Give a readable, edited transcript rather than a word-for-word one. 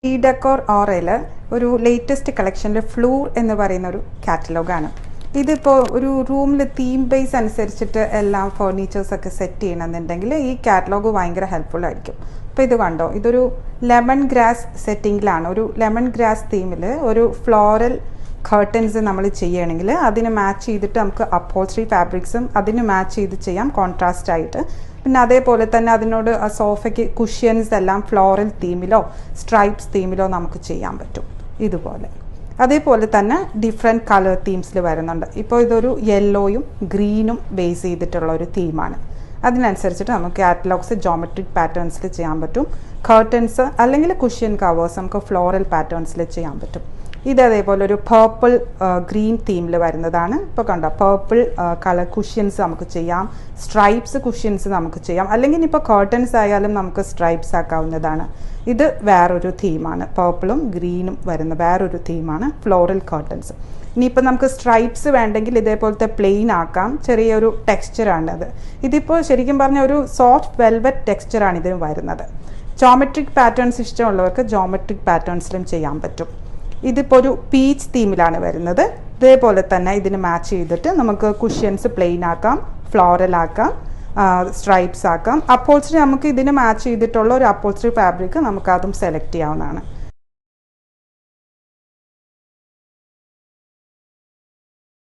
ഈ ഡെക്കോർ ഓറയിൽ ഒരു ലേറ്റസ്റ്റ് കളക്ഷനിൽ ഫ്ലൂർ എന്ന് പറയുന്ന ഒരു കാറ്റലോഗാണ്. ഇതിപ്പോൾ ഒരു റൂമിൽ തീം ബേസ് അനുസരിച്ചിട്ട് എല്ലാം ഫർണിച്ചേഴ്സൊക്കെ സെറ്റ് ചെയ്യണമെന്നുണ്ടെങ്കിൽ ഈ കാറ്റലോഗ് ഭയങ്കര ഹെൽപ്ഫുൾ ആയിരിക്കും. അപ്പോൾ ഇത് കണ്ടോ, ഇതൊരു ലെമൺ ഗ്രാസ് സെറ്റിങ്ങിലാണ്. ഒരു ലെമൺ ഗ്രാസ് തീമിൽ ഒരു ഫ്ലോറൽ കർട്ടൻസ് നമ്മൾ ചെയ്യുകയാണെങ്കിൽ അതിന് മാച്ച് ചെയ്തിട്ട് നമുക്ക് അപ്ഹോൾസ്ട്രി ഫാബ്രിക്സും അതിന് മാച്ച് ചെയ്ത് ചെയ്യാം കോൺട്രാസ്റ്റ് ആയിട്ട്. പിന്നെ അതേപോലെ തന്നെ അതിനോട് സോഫയ്ക്ക് കുഷ്യൻസ് എല്ലാം ഫ്ലോറൽ തീമിലോ സ്ട്രൈപ്സ് തീമിലോ നമുക്ക് ചെയ്യാൻ പറ്റും ഇതുപോലെ. അതേപോലെ തന്നെ ഡിഫറെൻറ്റ് കളർ തീംസിൽ വരുന്നുണ്ട്. ഇപ്പോൾ ഇതൊരു യെല്ലോയും ഗ്രീനും ബേസ് ചെയ്തിട്ടുള്ള ഒരു തീമാണ്. അതിനനുസരിച്ചിട്ട് നമുക്ക് കാറ്റലോഗ്സ് ജോമെട്രിക് പാറ്റേൺസിൽ ചെയ്യാൻ പറ്റും. കർട്ടൻസ് അല്ലെങ്കിൽ കുഷ്യൻ കവേഴ്സ് നമുക്ക് ഫ്ലോറൽ പാറ്റേൺസിൽ ചെയ്യാൻ പറ്റും. ഇത് അതേപോലെ ഒരു പേർപ്പിൾ ഗ്രീൻ തീമിൽ വരുന്നതാണ്. ഇപ്പോൾ കണ്ടോ, പേർപ്പിൾ കളർ കുഷ്യൻസ് നമുക്ക് ചെയ്യാം, സ്ട്രൈപ്സ് കുഷ്യൻസ് നമുക്ക് ചെയ്യാം, അല്ലെങ്കിൽ ഇപ്പോൾ കർട്ടൻസ് ആയാലും നമുക്ക് സ്ട്രൈപ്സ് ആക്കാവുന്നതാണ്. ഇത് വേറൊരു തീമാണ്, പേർപ്പിളും ഗ്രീനും വരുന്ന വേറൊരു തീമാണ് ഫ്ലോറൽ കർട്ടൻസ്. ഇനിയിപ്പോൾ നമുക്ക് സ്ട്രൈപ്സ് വേണ്ടെങ്കിൽ ഇതേപോലത്തെ പ്ലെയിൻ ആക്കാം. ചെറിയൊരു ടെക്സ്ചറാണ് അത്. ഇതിപ്പോൾ ശരിക്കും പറഞ്ഞാൽ ഒരു സോഫ്റ്റ് വെൽവെറ്റ് ടെക്സ്ചറാണ് ഇതിന് വരുന്നത്. ജോമെട്രിക് പാറ്റേൺസ് ഇഷ്ടമുള്ളവർക്ക് ജോമെട്രിക് പാറ്റേൺസിലും ചെയ്യാൻ പറ്റും. ഇതിപ്പോൾ ഒരു പീച്ച് തീമിലാണ് വരുന്നത്. ഇതേപോലെ തന്നെ ഇതിന് മാച്ച് ചെയ്തിട്ട് നമുക്ക് കുഷ്യൻസ് പ്ലെയിൻ ആക്കാം, ഫ്ലോറൽ ആക്കാം, സ്ട്രൈപ്സ് ആക്കാം. അപ്പോൾസ്ട്രി നമുക്ക് ഇതിന് മാച്ച് ചെയ്തിട്ടുള്ള ഒരു അപ്പോൾസ്ട്രി ഫാബ്രിക് നമുക്ക് അതും സെലക്ട് ചെയ്യാവുന്നതാണ്.